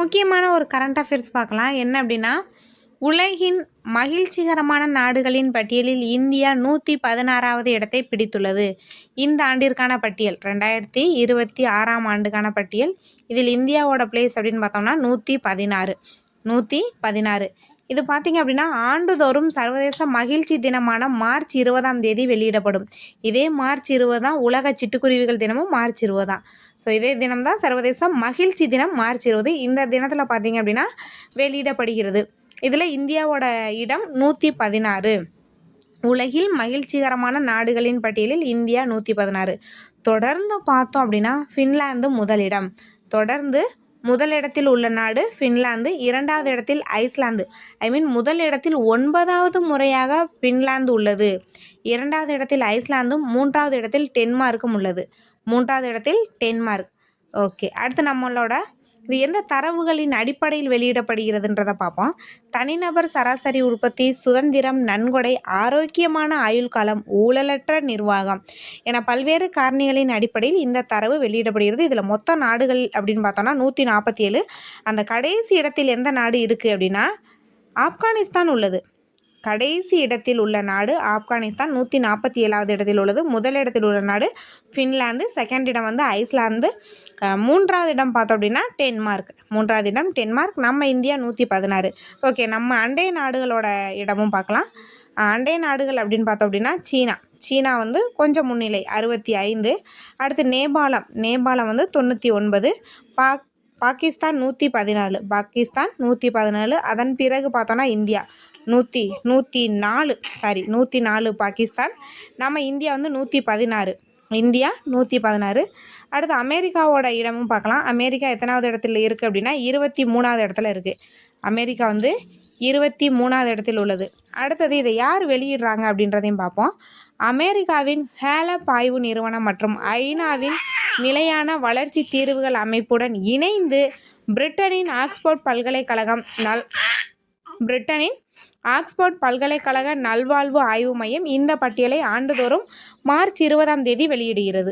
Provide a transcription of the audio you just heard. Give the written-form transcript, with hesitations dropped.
முக்கியமான ஒரு current affairs பார்க்கலாம். என்ன அப்படின்னா, உலகின் மகிழ்ச்சிகரமான நாடுகளின் பட்டியலில் இந்தியா 116வது இடத்தை பிடித்துள்ளது. இந்த ஆண்டிற்கான பட்டியல் 2026ஆம் ஆண்டுக்கான பட்டியல். இதில் இந்தியாவோட பிளேஸ் அப்படின்னு பார்த்தோம்னா 116. இது பார்த்திங்க அப்படின்னா ஆண்டுதோறும் சர்வதேச மகிழ்ச்சி தினமான மார்ச் 20ஆம் தேதி வெளியிடப்படும். இதே மார்ச் 20 தான் உலக சிட்டுக்குருவிகள் தினமும் மார்ச் 20 தான். ஸோ இதே தினம் தான் சர்வதேச மகிழ்ச்சி தினம் மார்ச் 20. இந்த தினத்தில் பார்த்திங்க அப்படின்னா வெளியிடப்படுகிறது. இதில் இந்தியாவோட இடம் 116. உலகில் மகிழ்ச்சிகரமான நாடுகளின் பட்டியலில் இந்தியா 116. தொடர்ந்து பார்த்தோம் அப்படின்னா ஃபின்லாந்து முதலிடம். தொடர்ந்து முதலிடத்தில் உள்ள நாடு ஃபின்லாந்து, 2வது இடத்தில் ஐஸ்லாந்து. முதல் இடத்தில் 9வது முறையாக ஃபின்லாந்து உள்ளது. 2வது இடத்தில் ஐஸ்லாந்தும், 3வது இடத்தில் டென்மார்க்கும் உள்ளது. 3வது இடத்தில் டென்மார்க். ஓகே, அடுத்து நம்மளோட இது எந்த தரவுகளின் அடிப்படையில் வெளியிடப்படுகிறதுன்றதை பார்ப்போம். தனிநபர் சராசரி உற்பத்தி, சுதந்திரம், நன்கொடை, ஆரோக்கியமான ஆயுள் காலம், ஊழலற்ற நிர்வாகம் என பல்வேறு காரணிகளின் அடிப்படையில் இந்த தரவு வெளியிடப்படுகிறது. இதில் மொத்த நாடுகள் அப்படின்னு பார்த்தோம்னா 147. அந்த கடைசி இடத்தில் எந்த நாடு இருக்குது அப்படின்னா ஆப்கானிஸ்தான் உள்ளது. கடைசி இடத்தில் உள்ள நாடு ஆப்கானிஸ்தான் 147வது இடத்தில் உள்ளது. முதலிடத்தில் உள்ள நாடு ஃபின்லாந்து, செகண்ட் இடம் வந்து ஐஸ்லாந்து, 3வது இடம் பார்த்தோம் அப்படின்னா டென்மார்க். 3வது இடம் டென்மார்க். நம்ம இந்தியா 116. ஓகே, நம்ம அண்டை நாடுகளோட இடமும் பார்க்கலாம். அண்டை நாடுகள் அப்படின்னு பார்த்தோம் அப்படின்னா சீனா வந்து கொஞ்சம் முன்னிலை 65. அடுத்து நேபாளம் வந்து 99. பாகிஸ்தான் 114. அதன் பிறகு பார்த்தோன்னா இந்தியா 104 பாகிஸ்தான். நம்ம இந்தியா வந்து 116. இந்தியா 116. அடுத்து அமெரிக்காவோட இடமும் பார்க்கலாம். அமெரிக்கா எத்தனாவது இடத்துல இருக்குது அப்படின்னா 23வது இடத்துல இருக்குது. அமெரிக்கா வந்து 23வது இடத்தில் உள்ளது. அடுத்தது இதை யார் வெளியிடுறாங்க அப்படின்றதையும் பார்ப்போம். அமெரிக்காவின் ஹேலப் ஆய்வு நிறுவனம் மற்றும் ஐநாவின் நிலையான வளர்ச்சி தீர்வுகள் அமைப்புடன் இணைந்து பிரிட்டனின் ஆக்ஸ்போர்ட் பல்கலைக்கழக நல்வாழ்வு ஆய்வு மையம் இந்த பட்டியலை ஆண்டுதோறும் மார்ச் 20ஆம் தேதி வெளியிடுகிறது.